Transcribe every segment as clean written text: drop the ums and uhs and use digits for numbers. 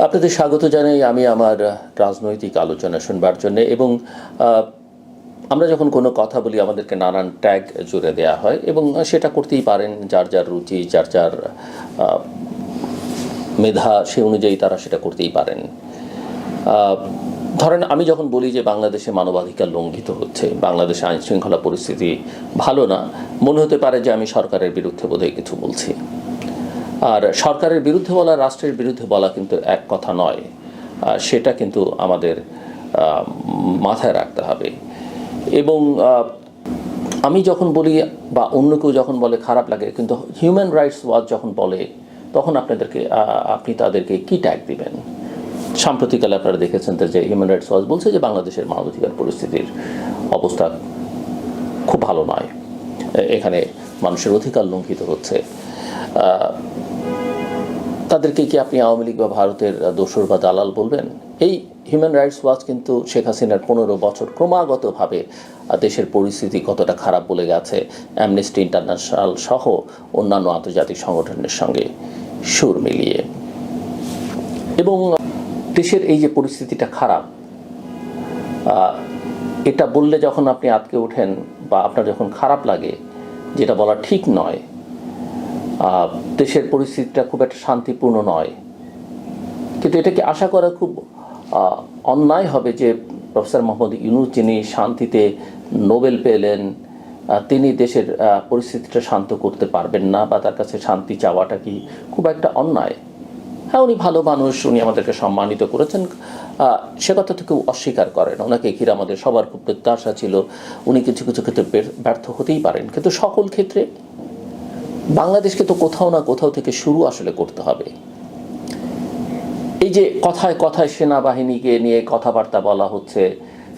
আপনাদের স্বাগত জানাই আমি আমার রাজনৈতিক আলোচনা শুনবার জন্য। এবং আমরা যখন কোনো কথা বলি আমাদেরকে নানান ট্যাগ জুড়ে দেয়া হয়, এবং সেটা করতেই পারেন। যার যার রুচি, যার যার মেধা, সে অনুযায়ী তারা সেটা করতেই পারেন। ধরেন, আমি যখন বলি যে বাংলাদেশে মানবাধিকার লঙ্ঘিত হচ্ছে, বাংলাদেশে আইন শৃঙ্খলা পরিস্থিতি ভালো না, মনে হতে পারে যে আমি সরকারের বিরুদ্ধে বোধহয় কিছু বলছি। আর সরকারের বিরুদ্ধে বলা, রাষ্ট্রের বিরুদ্ধে বলা কিন্তু এক কথা নয়। সেটা কিন্তু আমাদের মাথায় রাখতে হবে। এবং আমি যখন বলি বা অন্য কেউ যখন বলে খারাপ লাগে, কিন্তু হিউম্যান রাইটস ওয়াচ যখন বলে তখন আপনি তাদেরকে কি ট্যাগ দিবেন? সাম্প্রতিককালে আপনারা দেখেছেন যে হিউম্যান রাইটস ওয়াচ বলছে যে বাংলাদেশের মানবাধিকার পরিস্থিতির অবস্থা খুব ভালো নয়, এখানে মানুষের অধিকার লঙ্ঘিত হচ্ছে। তাদেরকে কি আপনি আওয়ামী লীগ বা ভারতের দোসর বা দালাল বলবেন? এই হিউম্যান রাইটস ওয়াচ কিন্তু শেখ হাসিনার 15 বছর ক্রমাগতভাবে দেশের পরিস্থিতি কতটা খারাপ বলে গেছে অ্যামনেস্টি ইন্টারন্যাশনাল সহ অন্যান্য আন্তর্জাতিক সংগঠনের সঙ্গে সুর মিলিয়ে। এবং দেশের এই যে পরিস্থিতিটা খারাপ, এটা বললে যখন আপনি আটকে ওঠেন বা আপনার যখন খারাপ লাগে, যেটা বলা ঠিক নয়, দেশের পরিস্থিতিটা খুব একটা শান্তিপূর্ণ নয়, কিন্তু এটাকে আশা করা খুব অন্যায় হবে যে প্রফেসর মোহাম্মদ ইউনূস, যিনি শান্তিতে নোবেল পেলেন, তিনি দেশের পরিস্থিতিটা শান্ত করতে পারবেন না, বা তার কাছে শান্তি চাওয়াটা কি খুব একটা অন্যায়? হ্যাঁ, উনি ভালো মানুষ, উনি আমাদেরকে সম্মানিত করেছেন, সে কথা তো কেউ অস্বীকার করেন। ওনাকে ঘিরে আমাদের সবার খুব প্রত্যাশা ছিল। উনি কিছু কিছু ক্ষেত্রে ব্যর্থ হতেই পারেন, কিন্তু সকল ক্ষেত্রে বাংলাদেশকে তো কোথাও না কোথাও থেকে শুরু আসলে করতে হবে। এই যে কথায় কথায় সেনাবাহিনীকে নিয়ে কথাবার্তা বলা হচ্ছে,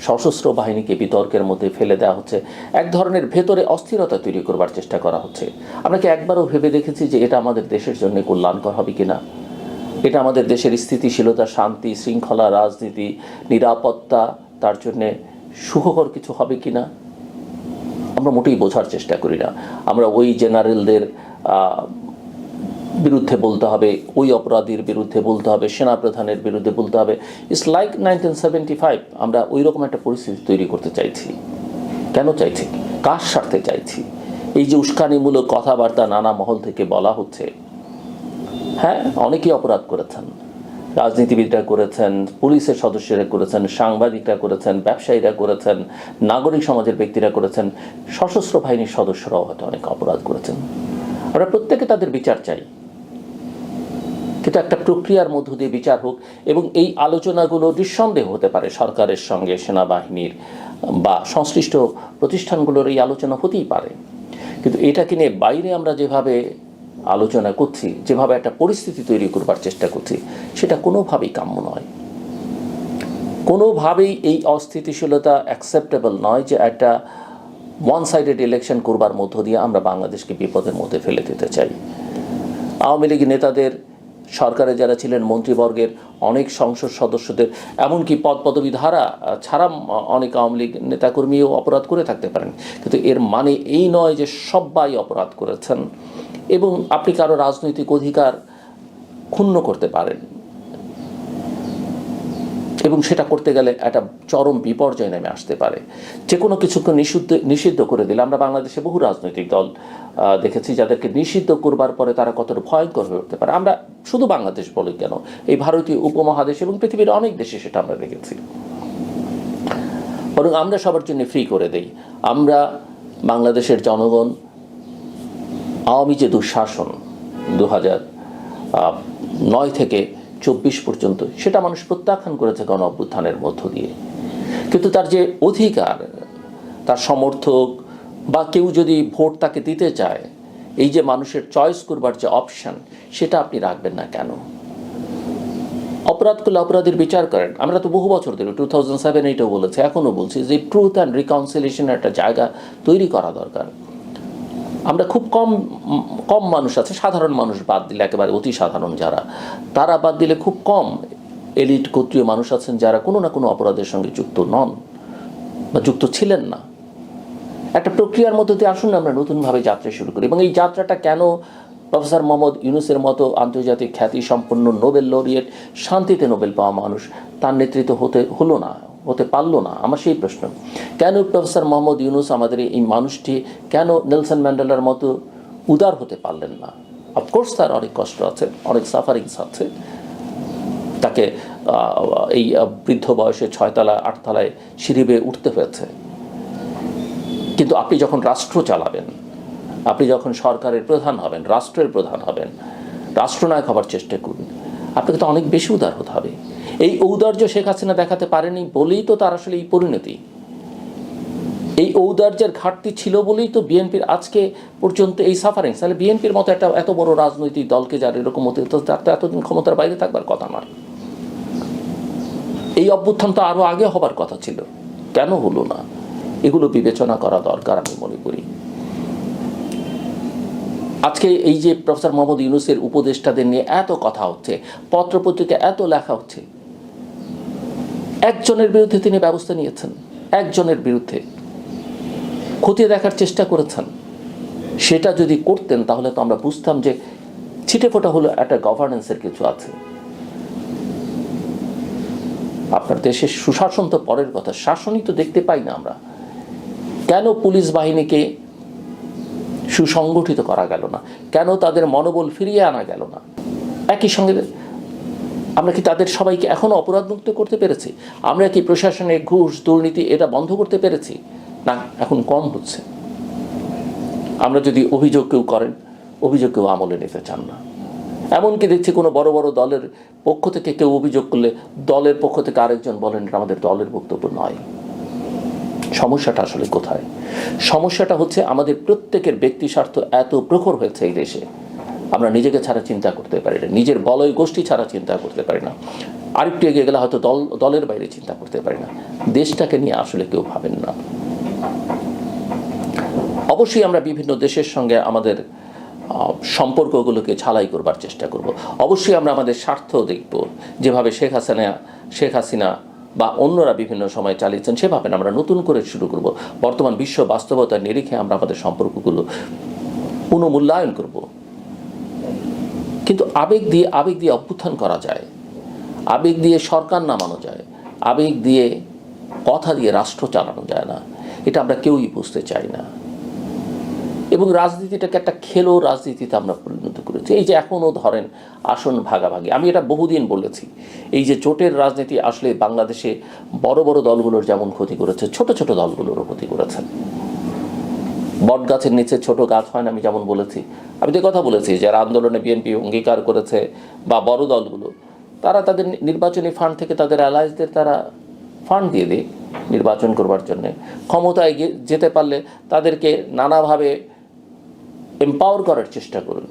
সশস্ত্র বাহিনীকে বিতর্কের মধ্যে ফেলে দেওয়া হচ্ছে, এক ধরনের ভেতরে অস্থিরতা তৈরি করবার চেষ্টা করা হচ্ছে। আমরা কি একবারও ভেবে দেখেছি যে এটা আমাদের দেশের জন্য কল্যাণকর হবে কিনা? এটা আমাদের দেশের স্থিতিশীলতা, শান্তি, শৃঙ্খলা, রাজনীতি, নিরাপত্তা, তার জন্যে সুখকর কিছু হবে কিনা? আমরা মোটেই বোঝার চেষ্টা করি না। আমরা ওই জেনারেলদের বিরুদ্ধে বলতে হবে, ওই অপরাধীর বিরুদ্ধে বলতে হবে, সেনাপ্রধানের বিরুদ্ধে বলতে হবে। It's like 1975। আমরা ওই রকম একটা পরিস্থিতি তৈরি করতে চাইছি। কেন চাইছি? কার স্বার্থে চাইছি? এই যে উস্কানিমূলক কথাবার্তা নানা মহল থেকে বলা হচ্ছে, হ্যাঁ, অনেকেই অপরাধ করেছেন, রাজনীতিবিদরা করেছেন, পুলিশের সদস্যরা করেছেন, সাংবাদিকরা করেছেন, ব্যবসায়ীরা করেছেন, নাগরিক সমাজের ব্যক্তিরা করেছেন, সশস্ত্র বাহিনীর সদস্যরাও হয়তো অনেক অপরাধ করেছেন। আমরা প্রত্যেকে তাদের বিচার চাই, কিন্তু একটা প্রক্রিয়ার মধ্য দিয়ে বিচার হোক। এবং এই আলোচনাগুলো নিঃসন্দেহ হতে পারে সরকারের সঙ্গে সেনাবাহিনীর বা সংশ্লিষ্ট প্রতিষ্ঠানগুলোর, এই আলোচনা হতেই পারে। কিন্তু এটাকে নিয়ে বাইরে আমরা যেভাবে আলোচনা করছি, যেভাবে একটা পরিস্থিতি তৈরি করবার চেষ্টা করছি, সেটা কোনোভাবেই কাম্য নয়। কোনোভাবেই এই অস্থিতিশীলতা অ্যাকসেপ্টেবল নয় যে একটা ওয়ান সাইডেড ইলেকশন করবার মধ্য দিয়ে আমরা বাংলাদেশকে বিপদের মধ্যে ফেলে দিতে চাই। আওয়ামী লীগ নেতাদের, সরকারে যারা ছিলেন, মন্ত্রীবর্গের অনেক সংসদ সদস্যদের, এমনকি পদপদবী ধারা ছাড়া অনেক আওয়ামী লীগ নেতাকর্মীও অপরাধ করে থাকতে পারেন, কিন্তু এর মানে এই নয় যে সবাই অপরাধ করেছেন এবং আপনি কারো রাজনৈতিক অধিকার ক্ষুণ্ণ করতে পারেন। এবং সেটা করতে গেলে একটা চরম বিপর্যয় নেমে আসতে পারে। যে কোনো কিছুকে নিষিদ্ধ করে দিলে, আমরা বাংলাদেশে বহু রাজনৈতিক দল দেখেছি যাদেরকে নিষিদ্ধ করবার পরে তারা কতটা ভয়ঙ্কর হয়ে উঠতে পারে। আমরা শুধু বাংলাদেশ বলি কেন, এই ভারতীয় উপমহাদেশ এবং পৃথিবীর অনেক দেশে সেটা আমরা দেখেছি। বরং আমরা সবার জন্য ফ্রি করে দেই। আমরা বাংলাদেশের জনগণ আওয়ামী যে দুঃশাসন 2009 থেকে 24 পর্যন্ত, সেটা মানুষ প্রত্যাখ্যান করেছে গণ অভ্যুত্থানের মধ্য দিয়ে। কিন্তু তার যে অধিকার, তার সমর্থক বা কেউ যদি ভোট তাকে দিতে চায়, এই যে মানুষের চয়েস করবার যে অপশান, সেটা আপনি রাখবেন না কেন? অপরাধ করলে অপরাধীর বিচার করেন। আমরা তো বহু বছর ধরে 2007-8 বলেছি, এখনও বলছি যে ট্রুথ অ্যান্ড রিকনসিলিয়েশনের একটা জায়গা তৈরি করা দরকার। আমরা খুব কম মানুষ আছে, সাধারণ মানুষ বাদ দিলে, একেবারে অতি সাধারণ যারা, তারা বাদ দিলে খুব কম এলিট গোত্রীয় মানুষ আছেন যারা কোনো না কোনো অপরাধের সঙ্গে যুক্ত নন বা যুক্ত ছিলেন না। একটা প্রক্রিয়ার মধ্যে দিয়ে আসুন আমরা নতুনভাবে যাত্রা শুরু করি। এবং এই যাত্রাটা কেন প্রফেসর মোহাম্মদ ইউনূসের মতো আন্তর্জাতিক খ্যাতি সম্পন্ন নোবেল লরিয়েট, শান্তিতে নোবেল পাওয়া মানুষ তার নেতৃত্ব হতে পারলো না। আমার সেই প্রশ্ন, কেন প্রফেসর মোহাম্মদ ইউনূস আমাদের এই মানুষটি কেন নেলসন ম্যান্ডেলার মতো উদার হতে পারলেন না? অফকোর্স তার অনেক কষ্ট আছে, অনেক সাফারিংস আছে, তাকে এই বৃদ্ধ বয়সে 6 তলা 8 তলায় সিঁড়ি বেয়ে উঠতে হয়েছে। কিন্তু আপনি যখন রাষ্ট্র চালাবেন, আপনি যখন সরকারের প্রধান হবেন, রাষ্ট্রের প্রধান হবেন, রাষ্ট্রনায়ক হবার চেষ্টা করুন, আপনাকে তো অনেক বেশি উদার হতে হবে। এই ঔদার্য শেখ হাসিনা দেখাতে পারেনি বলেই তো তার আসলে এই পরিণতি। এই ঔদার্যের ঘাটতি ছিল বলেই তো বিএনপির আজকে পর্যন্ত এই সাফারিং। তাহলে বিএনপির মতো একটা এত বড় রাজনৈতিক দলকে যার এরকম হতে, তার তো এতদিন ক্ষমতার বাইরে থাকবার কথা নয়। এই অভ্যুত্থান তো আরও আগে হবার কথা ছিল, কেন হলো না? এগুলো বিবেচনা করা দরকার আমি মনে করি। আজকে এই যে প্রফেসর মোহাম্মদ ইউনূসের উপদেষ্টাদের নিয়ে এত কথা হচ্ছে, পত্রপত্রিকা এত লেখা হচ্ছে, একজনের বিরুদ্ধে তিনি ব্যবস্থা নিয়েছেন, একজনের বিরুদ্ধে খতিয়ে দেখার চেষ্টা করেছেন। সেটা যদি করতেন তাহলে তো আমরা বুঝতাম যে ছিটেফোঁটা হলো একটা গভর্নেন্সের কিছু আছে। আপনার দেশের সুশাসন তো পরের কথা, শাসনই তো দেখতে পাই না আমরা। কেন পুলিশ বাহিনীকে সুসংগঠিত করা গেল না? কেন তাদের মনোবল ফিরিয়ে আনা গেল না? একই সঙ্গে আমরা কি তাদের সবাইকে এখনও অপরাধমুক্ত করতে পেরেছি? আমরা কি প্রশাসনে ঘুষ দুর্নীতি এটা বন্ধ করতে পেরেছি? না, এখন কম হচ্ছে। আমরা যদি অভিযোগ কেউ করেন, অভিযোগ কেউ আমলে নিতে চান না। এমনকি দেখছি কোনো বড় বড় দলের পক্ষ থেকে কেউ অভিযোগ করলে দলের পক্ষ থেকে আরেকজন বলেন এটা আমাদের দলের বক্তব্য নয়। সমস্যাটা আসলে কোথায়? সমস্যাটা হচ্ছে আমাদের প্রত্যেকের ব্যক্তি স্বার্থ এত প্রখর হয়েছে এই দেশে, আমরা নিজেকে ছাড়া চিন্তা করতে পারি না, নিজের বলয় গোষ্ঠী ছাড়া চিন্তা করতে পারি না, আরেকটু এগিয়ে গেলে হয়তো দলের বাইরে চিন্তা করতে পারি না। দেশটাকে নিয়ে আসলে কেউ ভাবেন না। অবশ্যই আমরা বিভিন্ন দেশের সঙ্গে আমাদের সম্পর্কগুলোকে ঝালাই করবার চেষ্টা করব। অবশ্যই আমরা আমাদের স্বার্থ দেখব, যেভাবে শেখ হাসিনা বা অন্যরা বিভিন্ন সময় চালিয়েছেন সেভাবে আমরা নতুন করে শুরু করব। বর্তমান বিশ্ব বাস্তবতার নিরিখে আমরা আমাদের সম্পর্কগুলো পুনঃমূল্যায়ন করব। কিন্তু আবেগ দিয়ে অভ্যুত্থান করা যায়, আবেগ দিয়ে সরকার নামানো যায়, আবেগ দিয়ে কথা দিয়ে রাষ্ট্র চালানো যায় না। এটা আমরা কেউই বুঝতে চাই না। এবং রাজনীতিটাকে একটা খেলো রাজনীতিতে আমরা পরিণত করেছি। এই যে এখনও ধরেন আসন ভাগাভাগি, আমি এটা বহুদিন বলেছি, এই যে জোটের রাজনীতি আসলে বাংলাদেশে বড় বড় দলগুলোর যেমন ক্ষতি করেছে, ছোট ছোট দলগুলোরও ক্ষতি করেছে। বট গাছের নিচে ছোট গাছ হয় না, আমি যেমন বলেছি। আমি তো কথা বলেছি যারা আন্দোলনে বিএনপি অঙ্গীকার করেছে বা বড় দলগুলো, তারা তাদের নির্বাচনী ফান্ড থেকে তাদের অ্যালায়েন্সদের তারা ফান্ড দিয়ে দেয় নির্বাচন করবার জন্যে। ক্ষমতায় যেতে পারলে তাদেরকে নানাভাবে এম্পাওয়ার করার চেষ্টা করুন।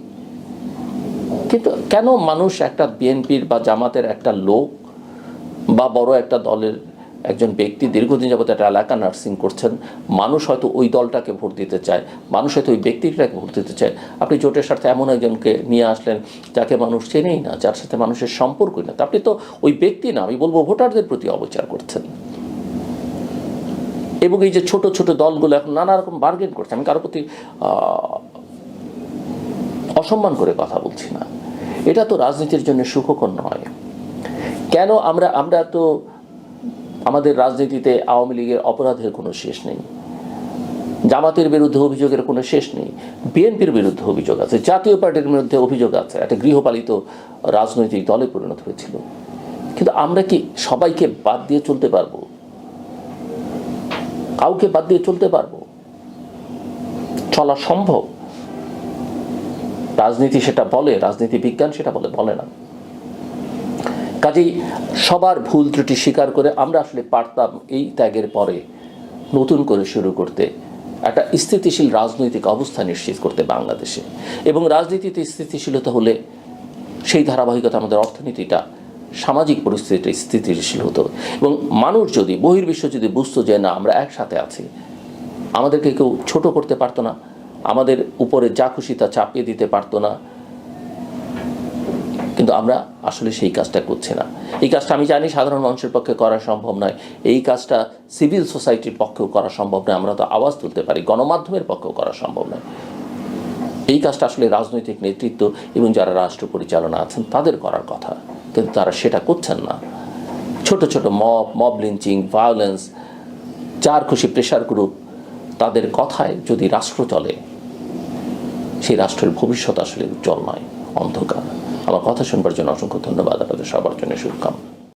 কিন্তু কেন মানুষ একটা বিএনপির বা জামাতের একটা লোক বা বড় একটা দলের একজন ব্যক্তি দীর্ঘদিন যাবত একটা এলাকা নার্সিং করছেন, মানুষ হয়তো ওই দলটাকে ভোট দিতে চায়, মানুষ হয়তো ওই ব্যক্তিটাকে ভোট দিতে চায়, আপনি জোটের স্বার্থে এমন একজনকে নিয়ে আসলেন যাকে মানুষ চেনেই না, যার সাথে মানুষের সম্পর্কই না, আপনি তো ওই ব্যক্তি না, আমি বলবো ভোটারদের প্রতি অবিচার করছেন। এবং এই যে ছোট ছোট দলগুলো এখন নানা রকম বার্গেন করছে, আমি কারোর প্রতি অসম্মান করে কথা বলছি না, এটা তো রাজনীতির জন্য সুখকর নয়। কেন আমরা তো আমাদের রাজনীতিতে আওয়ামী লীগের অপরাধের কোনো শেষ নেই, জামাতের বিরুদ্ধে অভিযোগের কোনো শেষ নেই, বিএনপির বিরুদ্ধে অভিযোগ আছে, জাতীয় পার্টির বিরুদ্ধে অভিযোগ আছে, একটা গৃহপালিত রাজনৈতিক দলে পরিণত হয়েছিল। কিন্তু আমরা কি সবাইকে বাদ দিয়ে চলতে পারবো? কাউকে বাদ দিয়ে চলতে পারবো? চলা সম্ভব? রাজনীতি সেটা বলে, রাজনীতি বিজ্ঞান সেটা বলে না। কাজেই সবার ভুল ত্রুটি স্বীকার করে আমরা আসলে পারতাম এই ত্যাগের পরে নতুন করে শুরু করতে, একটা স্থিতিশীল রাজনৈতিক অবস্থা নিশ্চিত করতে বাংলাদেশে। এবং রাজনীতিতে স্থিতিশীলতা হলে সেই ধারাবাহিকতা আমাদের অর্থনীতিটা, সামাজিক পরিস্থিতিটা স্থিতিশীল হতো। এবং মানুষ যদি, বহির্বিশ্ব যদি বুঝতো যে না আমরা একসাথে আছি, আমাদেরকে কেউ ছোট করতে পারতো না, আমাদের উপরে যা খুশি তা চাপিয়ে দিতে পারতো না। কিন্তু আমরা আসলে সেই কাজটা করছি না। এই কাজটা আমি জানি সাধারণ মানুষের পক্ষে করা সম্ভব নয়, এই কাজটা সিভিল সোসাইটির পক্ষেও করা সম্ভব নয়, আমরা তো আওয়াজ তুলতে পারি, গণমাধ্যমের পক্ষেও করা সম্ভব নয়। এই কাজটা আসলে রাজনৈতিক নেতৃত্ব এবং যারা রাষ্ট্র পরিচালনা আছেন তাদের করার কথা, কিন্তু তারা সেটা করছেন না। ছোট ছোট মব লিঞ্চিং, ভায়োলেন্স, যার খুশি প্রেশার গ্রুপ, তাদের কথায় যদি রাষ্ট্র চলে, সেই রাষ্ট্রের ভবিষ্যৎ আসলে উজ্জ্বল নয়, অন্ধকার। আমার কথা শুনবার জন্য অসংখ্য ধন্যবাদ। আপনাদের সবার জন্য শুভকামনা।